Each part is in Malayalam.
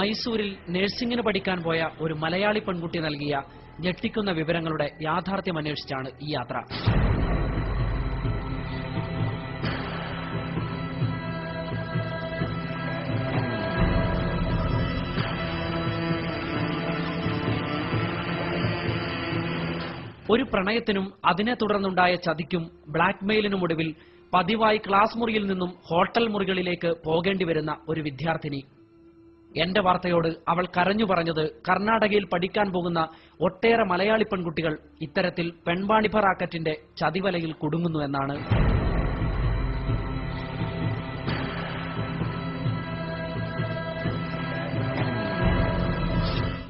മൈസൂരിൽ നഴ്സിംഗിന് പഠിക്കാൻ പോയ ഒരു മലയാളി പെൺകുട്ടി നൽകിയ ഞെട്ടിക്കുന്ന വിവരങ്ങളുടെ യാഥാർത്ഥ്യം അന്വേഷിച്ചാണ് ഈ യാത്ര. ഒരു പ്രണയത്തിനും അതിനെ തുടർന്നുണ്ടായ ചതിക്കും ബ്ലാക്ക്മെയിലിനുമൊടുവിൽ പതിവായി ക്ലാസ് മുറിയിൽ നിന്നും ഹോട്ടൽ മുറികളിലേക്ക് പോകേണ്ടി വരുന്ന ഒരു വിദ്യാർത്ഥിനി. എന്റെ വാർത്തയോട് അവൾ കരഞ്ഞു പറഞ്ഞത് കർണാടകയിൽ പഠിക്കാൻ പോകുന്ന ഒട്ടേറെ മലയാളി പെൺകുട്ടികൾ ഇത്തരത്തിൽ പെൺവാണിഭ റാക്കറ്റിന്റെ ചതിവലയിൽ കുടുങ്ങുന്നു എന്നാണ്.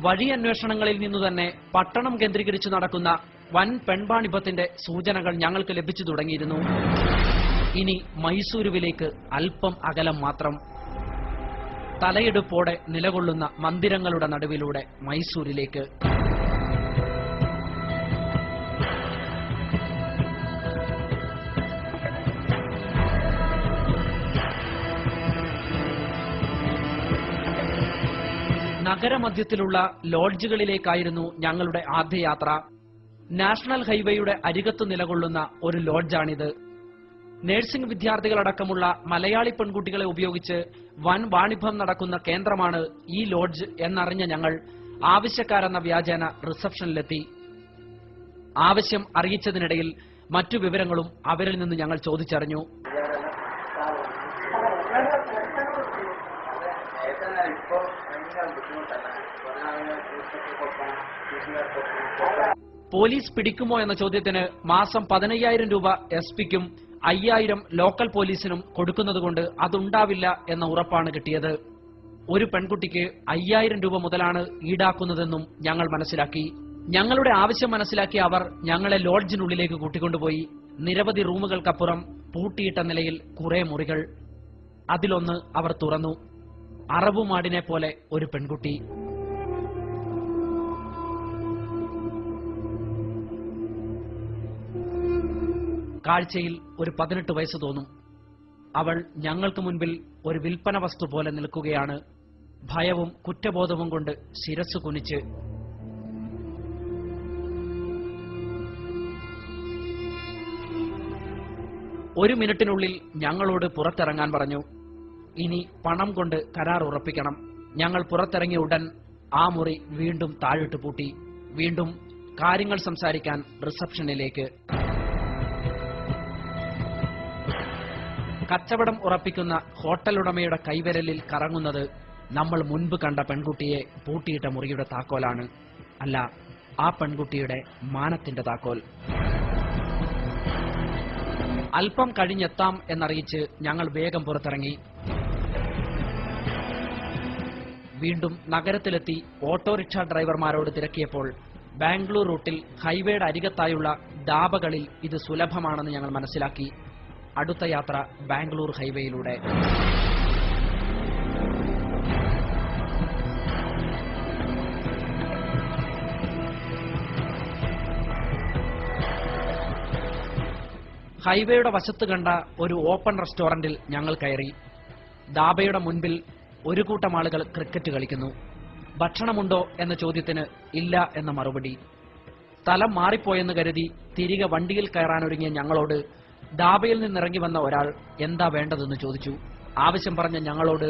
വഴിയന്വേഷണങ്ങളിൽ നിന്നു തന്നെ പട്ടണം കേന്ദ്രീകരിച്ച് നടക്കുന്ന വൻ പെൺവാണിഭത്തിന്റെ സൂചനകൾ ഞങ്ങൾക്ക് ലഭിച്ചു തുടങ്ങിയിരുന്നു. ഇനി മൈസൂരുവിലേക്ക് അല്പം അകലം മാത്രം. തലയെടുപ്പോടെ നിലകൊള്ളുന്ന മന്ദിരങ്ങളുടെ നടുവിലൂടെ മൈസൂരിലേക്ക്. നഗരമധ്യത്തിലുള്ള ലോഡ്ജുകളിലേക്കായിരുന്നു ഞങ്ങളുടെ ആദ്യ യാത്ര. നാഷണൽ ഹൈവേയുടെ അരികത്ത് നിലകൊള്ളുന്ന ഒരു ലോഡ്ജാണിത്. നഴ്സിംഗ് വിദ്യാർത്ഥികളടക്കമുള്ള മലയാളി പെൺകുട്ടികളെ ഉപയോഗിച്ച് വൻ വാണിഭം നടക്കുന്ന കേന്ദ്രമാണ് ഈ ലോഡ്ജ് എന്നറിഞ്ഞ ഞങ്ങൾ ആവശ്യക്കാരെന്ന വ്യാജേന റിസപ്ഷനിലെത്തി. ആവശ്യം അറിയിച്ചതിനിടയിൽ മറ്റു വിവരങ്ങളും അവരിൽ നിന്ന് ഞങ്ങൾ ചോദിച്ചറിഞ്ഞു. പോലീസ് പിടിക്കുമോ എന്ന ചോദ്യത്തിന് മാസം 15,000 രൂപ SP-ക്കും 5,000 ലോക്കൽ പോലീസിനും കൊടുക്കുന്നതുകൊണ്ട് അതുണ്ടാവില്ല എന്ന ഉറപ്പാണ് കിട്ടിയത്. ഒരു പെൺകുട്ടിക്ക് 5,000 രൂപ മുതലാണ് ഈടാക്കുന്നതെന്നും ഞങ്ങൾ മനസ്സിലാക്കി. ഞങ്ങളുടെ ആവശ്യം മനസ്സിലാക്കിയ അവർ ഞങ്ങളെ ലോഡ്ജിനുള്ളിലേക്ക് കൂട്ടിക്കൊണ്ടുപോയി. നിരവധി റൂമുകൾക്കപ്പുറം പൂട്ടിയിട്ട നിലയിൽ കുറെ മുറികൾ. അതിലൊന്ന് അവർ തുറന്നു. അറബുമാടിനെ പോലെ ഒരു പെൺകുട്ടി. കാഴ്ചയിൽ ഒരു 18 വയസ്സ് തോന്നും. അവൾ ഞങ്ങൾക്ക് മുൻപിൽ ഒരു വിൽപ്പന വസ്തു പോലെ നിൽക്കുകയാണ്. ഭയവും കുറ്റബോധവും കൊണ്ട് ശിരസ് കുനിച്ച്. ഒരു മിനിറ്റിനുള്ളിൽ ഞങ്ങളോട് പുറത്തിറങ്ങാൻ പറഞ്ഞു. ഇനി പണം കൊണ്ട് കരാർ ഉറപ്പിക്കണം. ഞങ്ങൾ പുറത്തിറങ്ങിയ ഉടൻ ആ മുറി വീണ്ടും താഴിട്ട് പൂട്ടി. വീണ്ടും കാര്യങ്ങൾ സംസാരിക്കാൻ റിസപ്ഷനിലേക്ക്. കച്ചവടം ഉറപ്പിക്കുന്ന ഹോട്ടൽ ഉടമയുടെ കൈവിരലിൽ കറങ്ങുന്നത് നമ്മൾ മുൻപ് കണ്ട പെൺകുട്ടിയെ പൂട്ടിയിട്ട മുറിയുടെ താക്കോലാണ്. അല്ല, ആ പെൺകുട്ടിയുടെ മാനത്തിന്റെ താക്കോൽ. അല്പം കഴിഞ്ഞെത്താം എന്നറിയിച്ച് ഞങ്ങൾ വേഗം പുറത്തിറങ്ങി. വീണ്ടും നഗരത്തിലെത്തി ഓട്ടോറിക്ഷ ഡ്രൈവർമാരോട് തിരക്കിയപ്പോൾ ബാംഗ്ലൂർ റൂട്ടിൽ ഹൈവേയുടെ അരികത്തായുള്ള ഡാബകളിൽ ഇത് സുലഭമാണെന്ന് ഞങ്ങൾ മനസ്സിലാക്കി. അടുത്ത യാത്ര ബാംഗ്ലൂർ ഹൈവേയിലൂടെ. ഹൈവേയുടെ വശത്ത് കണ്ട ഒരു ഓപ്പൺ റെസ്റ്റോറന്റിൽ ഞങ്ങൾ കയറി. ദാബയുടെ മുൻപിൽ ഒരു കൂട്ടം ആളുകൾ ക്രിക്കറ്റ് കളിക്കുന്നു. ഭക്ഷണമുണ്ടോ എന്ന ചോദ്യത്തിന് ഇല്ല എന്ന മറുപടി. സ്ഥലം മാറിപ്പോയെന്ന് കരുതി തിരികെ വണ്ടിയിൽ കയറാനൊരുങ്ങിയ ഞങ്ങളോട് ദാബയിൽ നിന്നിറങ്ങി വന്ന ഒരാൾ എന്താ വേണ്ടതെന്ന് ചോദിച്ചു. ആവശ്യം പറഞ്ഞ ഞങ്ങളോട്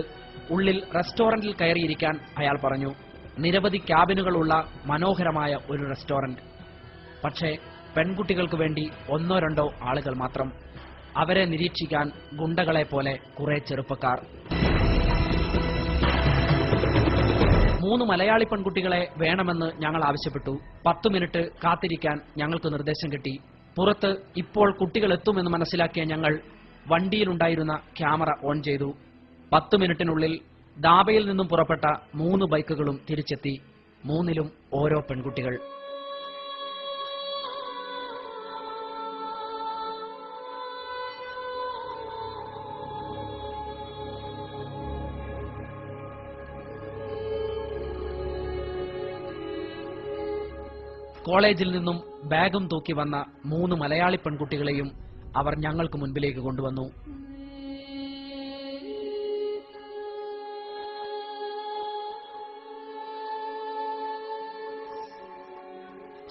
ഉള്ളിൽ റെസ്റ്റോറന്റിൽ കയറിയിരിക്കാൻ അയാൾ പറഞ്ഞു. നിരവധി ക്യാബിനുകളുള്ള മനോഹരമായ ഒരു റെസ്റ്റോറന്റ്. പക്ഷേ പെൺകുട്ടികൾക്ക് വേണ്ടി 1-2 ആളുകൾ മാത്രം. അവരെ നിരീക്ഷിക്കാൻ ഗുണ്ടകളെ പോലെ കുറെ ചെറുപ്പക്കാർ. 3 മലയാളി പെൺകുട്ടികളെ വേണമെന്ന് ഞങ്ങൾ ആവശ്യപ്പെട്ടു. 10 മിനിറ്റ് കാത്തിരിക്കാൻ ഞങ്ങൾക്ക് നിർദ്ദേശം കിട്ടി. പുറത്ത് ഇപ്പോൾ കുട്ടികൾ എത്തുമെന്ന് മനസ്സിലാക്കിയ ഞങ്ങൾ വണ്ടിയിലുണ്ടായിരുന്ന ക്യാമറ ഓൺ ചെയ്തു. 10 മിനിറ്റിനുള്ളിൽ ദാബയിൽ നിന്നും പുറപ്പെട്ട 3 ബൈക്കുകളും തിരിച്ചെത്തി. 3ലും ഓരോ പെൺകുട്ടികൾ. കോളേജിൽ നിന്നും ബാഗും തൂക്കി വന്ന 3 മലയാളി പെൺകുട്ടികളെയും അവർ ഞങ്ങൾക്ക് മുൻപിലേക്ക് കൊണ്ടുവന്നു.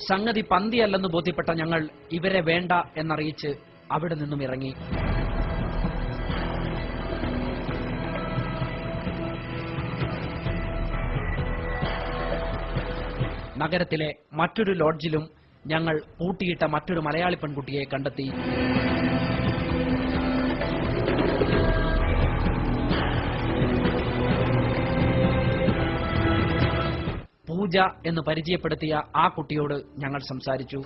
സംഗതി പന്തിയല്ലെന്ന് ബോധ്യപ്പെട്ട ഞങ്ങൾ ഇവരെ വേണ്ട എന്നറിയിച്ച് അവിടെ നിന്നും ഇറങ്ങി. നഗരത്തിലെ മറ്റൊരു ലോഡ്ജിലും ഞങ്ങൾ പൂട്ടിയിട്ട മറ്റൊരു മലയാളി പെൺകുട്ടിയെ കണ്ടെത്തി. പൂജ എന്ന് പരിചയപ്പെടുത്തിയ ആ കുട്ടിയോട് ഞങ്ങൾ സംസാരിച്ചു.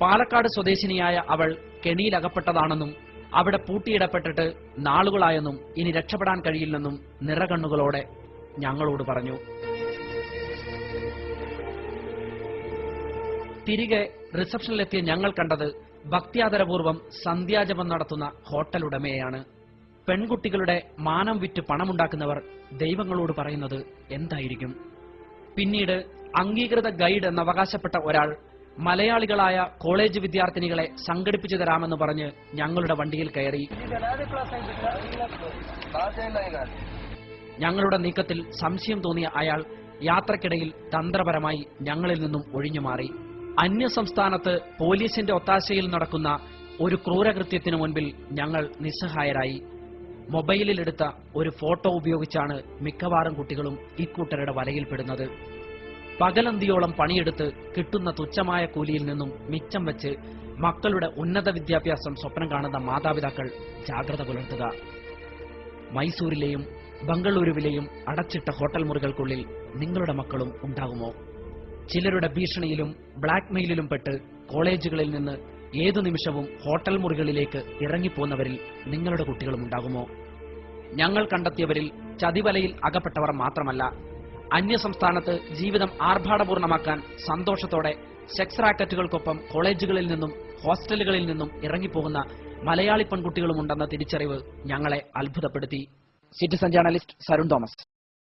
പാലക്കാട് സ്വദേശിനിയായ അവൾ കെണിയിലകപ്പെട്ടതാണെന്നും അവിടെ പൂട്ടിയിടപ്പെട്ടിട്ട് നാളുകളായെന്നും ഇനി രക്ഷപ്പെടാൻ കഴിയില്ലെന്നും നിറകണ്ണുകളോടെ ഞങ്ങളോട് പറഞ്ഞു. തിരികെ റിസപ്ഷനിലെത്തിയ ഞങ്ങൾ കണ്ടത് ഭക്ത്യാദരപൂർവ്വം സന്ധ്യാജപം നടത്തുന്ന ഹോട്ടൽ ഉടമയെയാണ്. പെൺകുട്ടികളുടെ മാനം വിറ്റ് പണമുണ്ടാക്കുന്നവർ ദൈവങ്ങളോട് പറയുന്നത് എന്തായിരിക്കും? പിന്നീട് അംഗീകൃത ഗൈഡ് എന്നവകാശപ്പെട്ട ഒരാൾ മലയാളികളായ കോളേജ് വിദ്യാർത്ഥിനികളെ സംഘടിപ്പിച്ചു തരാമെന്ന് പറഞ്ഞ് ഞങ്ങളുടെ വണ്ടിയിൽ കയറി. ഞങ്ങളുടെ നീക്കത്തിൽ സംശയം തോന്നിയ അയാൾ യാത്രക്കിടയിൽ തന്ത്രപരമായി ഞങ്ങളിൽ നിന്നും ഒഴിഞ്ഞുമാറി. അന്യസംസ്ഥാനത്ത് പോലീസിന്റെ ഒത്താശയിൽ നടക്കുന്ന ഒരു ക്രൂരകൃത്യത്തിനു മുൻപിൽ ഞങ്ങൾ നിസ്സഹായരായി. മൊബൈലിലെടുത്ത ഒരു ഫോട്ടോ ഉപയോഗിച്ചാണ് മിക്കവാറും കുട്ടികളും ഇക്കൂട്ടരുടെ വലയിൽപ്പെടുന്നത്. പകലന്തിയോളം പണിയെടുത്ത് കിട്ടുന്ന തുച്ഛമായ കൂലിയിൽ നിന്നും മിച്ചം വെച്ച് മക്കളുടെ ഉന്നത വിദ്യാഭ്യാസം സ്വപ്നം കാണുന്ന മാതാപിതാക്കൾ ജാഗ്രത പുലർത്തുക. മൈസൂരിലെയും ബംഗളൂരുവിലെയും അടച്ചിട്ട ഹോട്ടൽ മുറികൾക്കുള്ളിൽ നിങ്ങളുടെ മക്കളും ഉണ്ടാകുമോ? ചിലരുടെ ഭീഷണിയിലും ബ്ലാക്ക് മെയിലിലും പെട്ട് കോളേജുകളിൽ നിന്ന് ഏതു നിമിഷവും ഹോട്ടൽ മുറികളിലേക്ക് ഇറങ്ങിപ്പോന്നവരിൽ നിങ്ങളുടെ കുട്ടികളും ഉണ്ടാകുമോ? ഞങ്ങൾ കണ്ടെത്തിയവരിൽ ചതിവലയിൽ അകപ്പെട്ടവർ മാത്രമല്ല, അന്യസംസ്ഥാനത്ത് ജീവിതം ആർഭാടപൂർണമാക്കാൻ സന്തോഷത്തോടെ സെക്സ് റാക്കറ്റുകൾക്കൊപ്പം കോളേജുകളിൽ നിന്നും ഹോസ്റ്റലുകളിൽ നിന്നും ഇറങ്ങിപ്പോകുന്ന മലയാളി പെൺകുട്ടികളുമുണ്ടെന്ന തിരിച്ചറിവ് ഞങ്ങളെ അത്ഭുതപ്പെടുത്തി. Citizen journalist Sarun Thomas.